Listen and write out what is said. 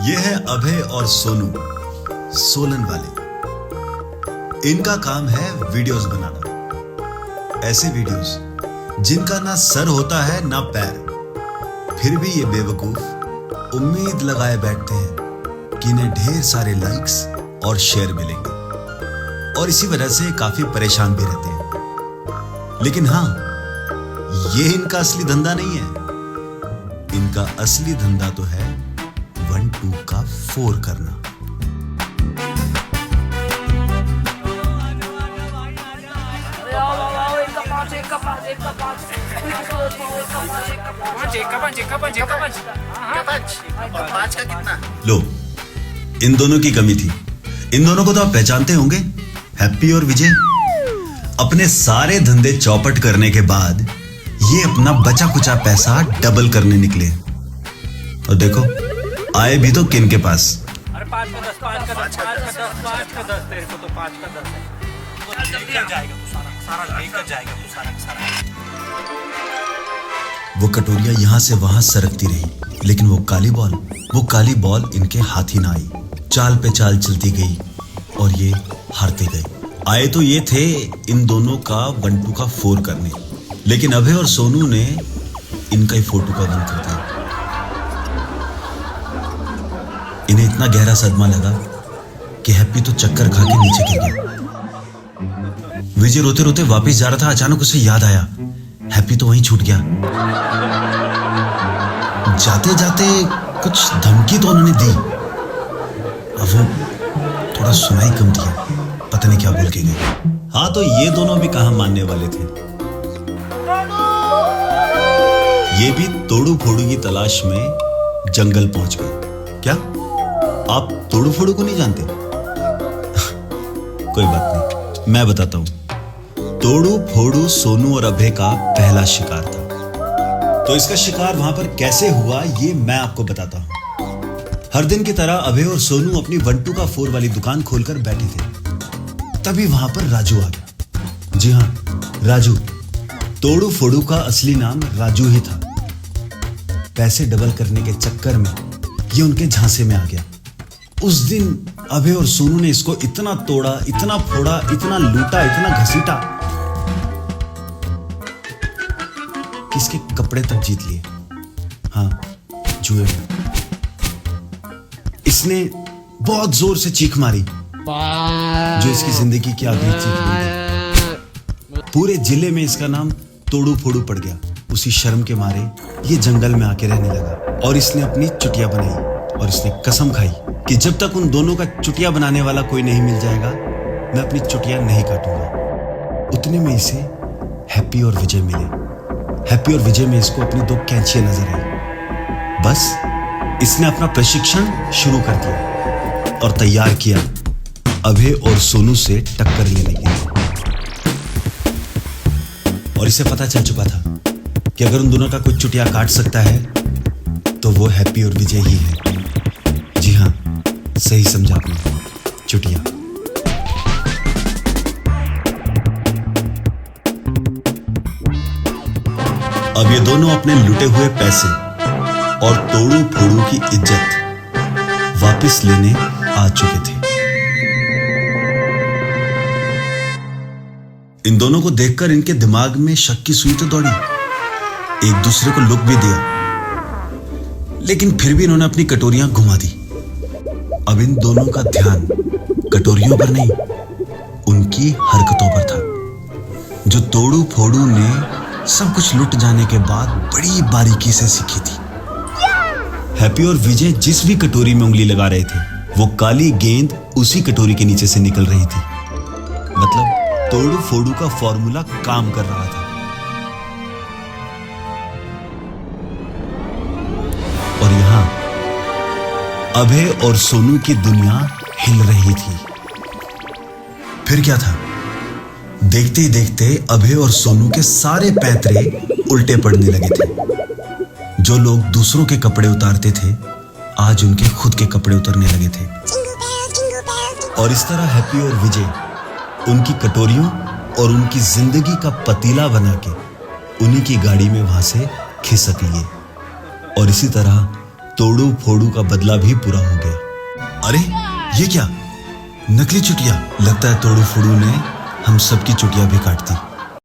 ये है अभय और सोनू, सोलन वाले। इनका काम है वीडियोस बनाना, ऐसे वीडियोस जिनका ना सर होता है ना पैर, फिर भी ये बेवकूफ उम्मीद लगाए बैठते हैं कि इन्हें ढेर सारे लाइक्स और शेयर मिलेंगे, और इसी वजह से काफी परेशान भी रहते हैं। लेकिन हाँ, ये इनका असली धंधा नहीं है। इनका असली धंधा तो है 1-2 का 4 करना। लो, इन दोनों की कमी थी। इन दोनों को तो आप पहचानते होंगे, हैप्पी और विजय। अपने सारे धंधे चौपट करने के बाद ये अपना बचा कुचा पैसा डबल करने निकले। और देखो, आए भी तो किन के पास। अरे 5 का 10, 5 का 10, 5 का 10 तेरे को तो 5 का 10 है। लेकर जाएगा तू सारा लेकर जाएगा तू सारा। वो कटोरियां यहां से वहां सरकती रही, लेकिन वो काली बॉल इनके हाथ ही ना आई। चाल पे चाल चलती गई और ये हारते गए। आए तो ये थे इन दोनों का 1-2 का 4 करने, लेकिन अभय और सोनू ने इनका ही 4-2 का 1 कर दिया। इन्हें इतना गहरा सदमा लगा कि हैप्पी तो चक्कर खा के नीचे गिर गया। विजय रोते रोते वापस जा रहा था, अचानक उसे याद आया हैप्पी तो वहीं छूट गया। जाते जाते कुछ धमकी तो उन्होंने दी, अब वो थोड़ा सुनाई कम दिया, पता नहीं क्या बोल के गए। हाँ, तो ये दोनों भी कहां मानने वाले थे। ये भी तोड़ू फोड़ू की तलाश में जंगल पहुंच गए। क्या आप तोड़ू फोड़ू को नहीं जानते? कोई बात नहीं, मैं बताता हूं। तोड़ू फोड़ू सोनू और अभय का पहला शिकार था। तो इसका शिकार वहां पर कैसे हुआ ये मैं आपको बताता हूं। हर दिन की तरह अभय और सोनू अपनी 1-2 का 4 वाली दुकान खोलकर बैठे थे। तभी वहां पर राजू आ गया। जी हाँ, राजू। तोड़ू फोड़ू का असली नाम राजू ही था। पैसे डबल करने के चक्कर में ये उनके झांसे में आ गया। उस दिन अभय और सोनू ने इसको इतना तोड़ा, इतना फोड़ा, इतना लूटा, इतना घसीटा कि इसके कपड़े तक जीत लिए। हाँ, जुए में। इसने बहुत जोर से चीख मारी, जो इसकी जिंदगी की आखिरी चीख हुई थी। पूरे जिले में इसका नाम तोड़ू फोड़ू पड़ गया। उसी शर्म के मारे ये जंगल में आके रहने लगा और इसने अपनी चुटिया बनाई, और इसने कसम खाई कि जब तक उन दोनों का चुटिया बनाने वाला कोई नहीं मिल जाएगा, मैं अपनी चुटिया नहीं काटूंगा। उतने में इसे हैप्पी और विजय मिले। हैप्पी और विजय में इसको अपनी 2 कैंचियां नजर आई। बस इसने अपना प्रशिक्षण शुरू कर दिया और तैयार किया अभय और सोनू से टक्कर लेने के लिए। और इसे पता चल चुका था कि अगर उन दोनों का कोई चुटिया काट सकता है तो वो हैप्पी और विजय ही है। जी हाँ, सही समझा आपने, चुटिया। अब ये दोनों अपने लुटे हुए पैसे और तोड़ू फोड़ू की इज्जत वापस लेने आ चुके थे। इन दोनों को देखकर इनके दिमाग में शक की सुई तो दौड़ी। एक दूसरे को लुक भी दिया, लेकिन फिर भी इन्होंने अपनी कटोरियां घुमा दी। अब इन दोनों का ध्यान कटोरियों पर नहीं, उनकी हरकतों पर था, जो तोड़ू फोड़ू ने सब कुछ लुट जाने के बाद बड़ी बारीकी से सीखी थी। हैप्पी और विजय जिस भी कटोरी में उंगली लगा रहे थे, वो काली गेंद उसी कटोरी के नीचे से निकल रही थी। मतलब तोड़ू फोड़ू का फॉर्मूला काम कर रहा था। और यहां अभय और सोनू की दुनिया हिल रही थी। फिर क्या था, देखते ही देखते अभय और सोनू के सारे पैंतरे उल्टे पड़ने लगे थे। जो लोग दूसरों के कपड़े उतारते थे, आज उनके खुद के कपड़े उतरने लगे थे। और इस तरह हैप्पी और विजय उनकी कटोरियों और उनकी जिंदगी का पतीला बना के उन्हीं की गाड़ी में वहां से खिसक लिए। और इसी तरह तोड़ू फोड़ू का बदला भी पूरा हो गया। अरे ये क्या, नकली चुटिया। लगता है तोड़ू फोड़ू ने हम सबकी चुटिया भी काट दी।